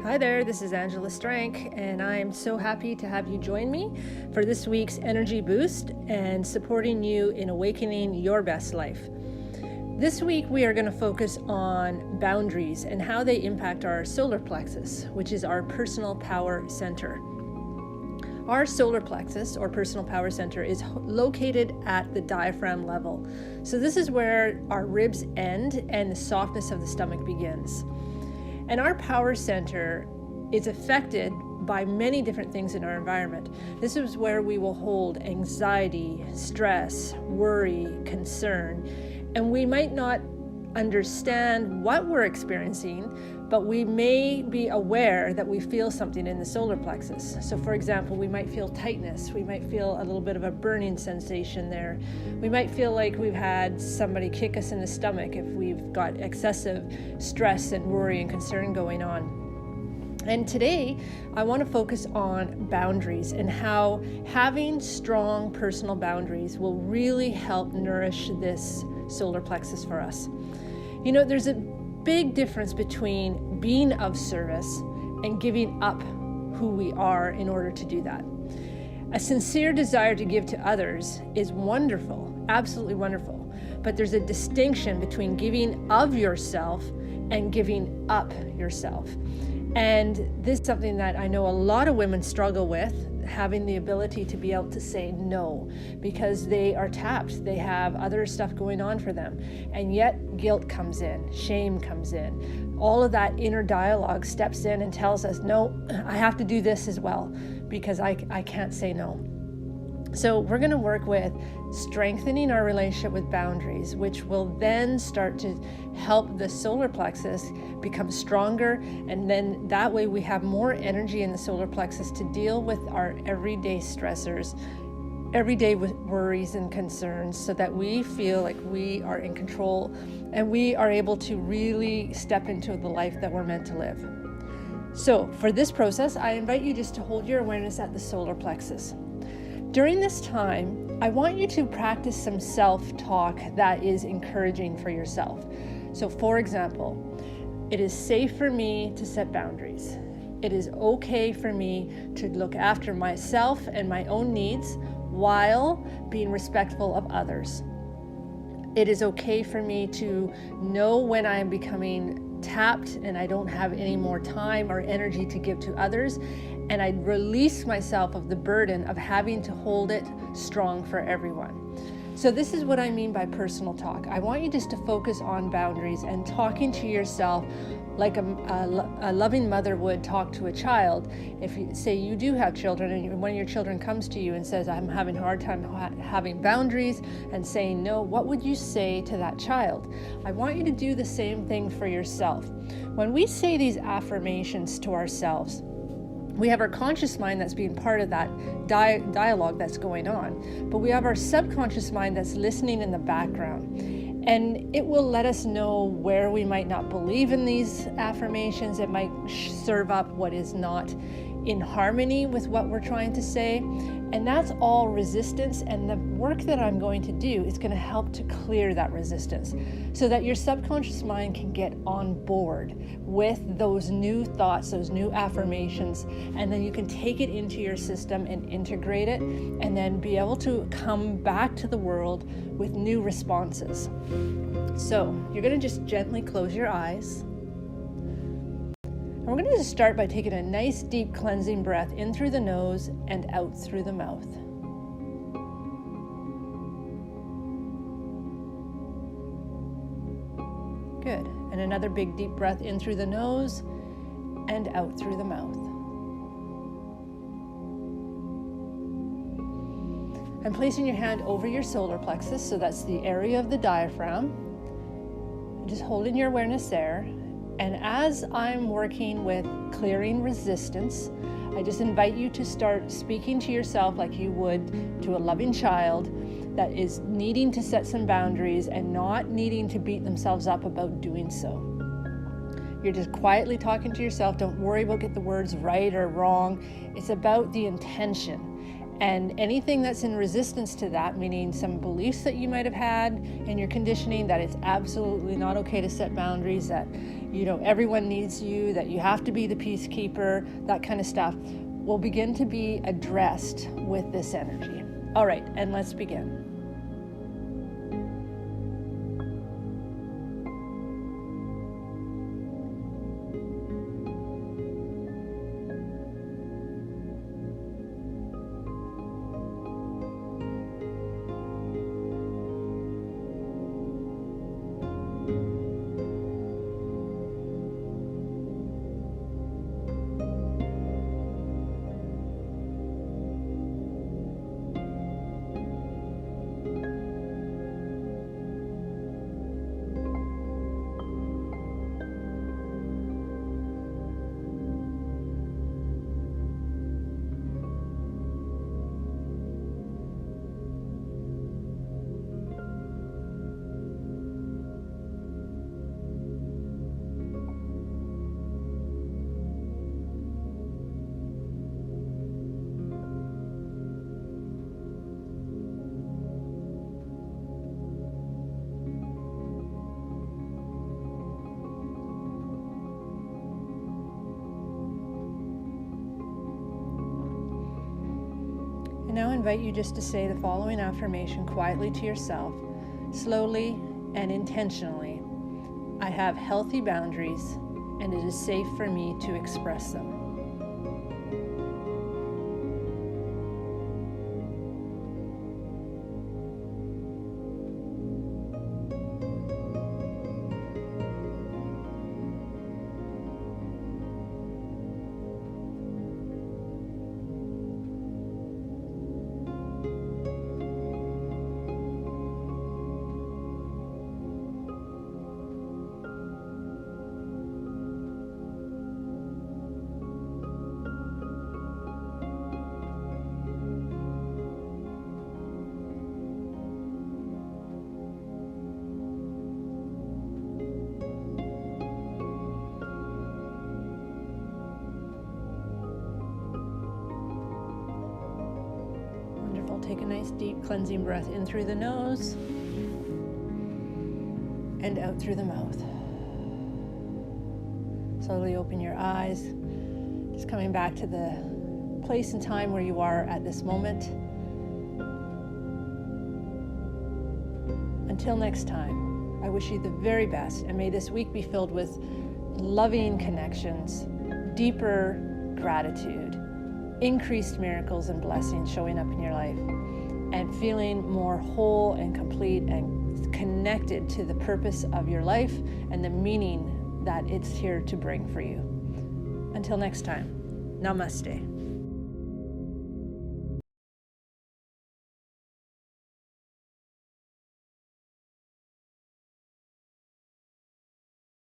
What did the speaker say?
Hi there, this is Angela Strank, and I'm so happy to have you join me for this week's Energy Boost and supporting you in awakening your best life. This week we are going to focus on boundaries and how they impact our solar plexus, which is our personal power center. Our solar plexus, or personal power center, is located at the diaphragm level. So this is where our ribs end and the softness of the stomach begins. And our power center is affected by many different things in our environment. This is where we will hold anxiety, stress, worry, concern, and we might not understand what we're experiencing, but we may be aware that we feel something in the solar plexus. So for example, we might feel tightness, we might feel a little bit of a burning sensation there. We might feel like we've had somebody kick us in the stomach if we've got excessive stress and worry and concern going on. And today, I want to focus on boundaries and how having strong personal boundaries will really help nourish this solar plexus for us. You know, there's a big difference between being of service and giving up who we are in order to do that. A sincere desire to give to others is wonderful, absolutely wonderful, but there's a distinction between giving of yourself and giving up yourself. And this is something that I know a lot of women struggle with, having the ability to be able to say no, because they are tapped, they have other stuff going on for them, and yet guilt comes in, shame comes in. All of that inner dialogue steps in and tells us, no, I have to do this as well, because I can't say no. So we're going to work with strengthening our relationship with boundaries, which will then start to help the solar plexus become stronger. And then that way we have more energy in the solar plexus to deal with our everyday stressors, everyday worries and concerns, so that we feel like we are in control and we are able to really step into the life that we're meant to live. So for this process, I invite you just to hold your awareness at the solar plexus. During this time, I want you to practice some self-talk that is encouraging for yourself. So for example, it is safe for me to set boundaries. It is okay for me to look after myself and my own needs while being respectful of others. It is okay for me to know when I am becoming tapped and I don't have any more time or energy to give to others, and I release myself of the burden of having to hold it strong for everyone. So this is what I mean by personal talk. I want you just to focus on boundaries and talking to yourself like a loving mother would talk to a child. If you say you do have children and one of your children comes to you and says, I'm having a hard time having boundaries and saying no, what would you say to that child? I want you to do the same thing for yourself. When we say these affirmations to ourselves, we have our conscious mind that's being part of that dialogue that's going on, but we have our subconscious mind that's listening in the background. And it will let us know where we might not believe in these affirmations. It might serve up what is not in harmony with what we're trying to say. And that's all resistance. And the work that I'm going to do is going to help to clear that resistance so that your subconscious mind can get on board with those new thoughts, those new affirmations, and then you can take it into your system and integrate it, and then be able to come back to the world with new responses. So you're going to just gently close your eyes. And we're going to just start by taking a nice deep cleansing breath in through the nose and out through the mouth. Good. And another big deep breath in through the nose and out through the mouth. And placing your hand over your solar plexus, so that's the area of the diaphragm. Just holding your awareness there. And as I'm working with clearing resistance, I just invite you to start speaking to yourself like you would to a loving child that is needing to set some boundaries and not needing to beat themselves up about doing so. You're just quietly talking to yourself. Don't worry about getting the words right or wrong. It's about the intention. And anything that's in resistance to that, meaning some beliefs that you might have had in your conditioning that it's absolutely not okay to set boundaries, that everyone needs you, that you have to be the peacekeeper, that kind of stuff, will begin to be addressed with this energy. All right, and let's begin. Now I invite you just to say the following affirmation quietly to yourself, slowly and intentionally. I have healthy boundaries, and it is safe for me to express them. Take a nice deep cleansing breath in through the nose and out through the mouth. Slowly open your eyes, just coming back to the place and time where you are at this moment. Until next time, I wish you the very best, and may this week be filled with loving connections, deeper gratitude, increased miracles and blessings showing up in your life, and feeling more whole and complete and connected to the purpose of your life and the meaning that it's here to bring for you. Until next time, namaste.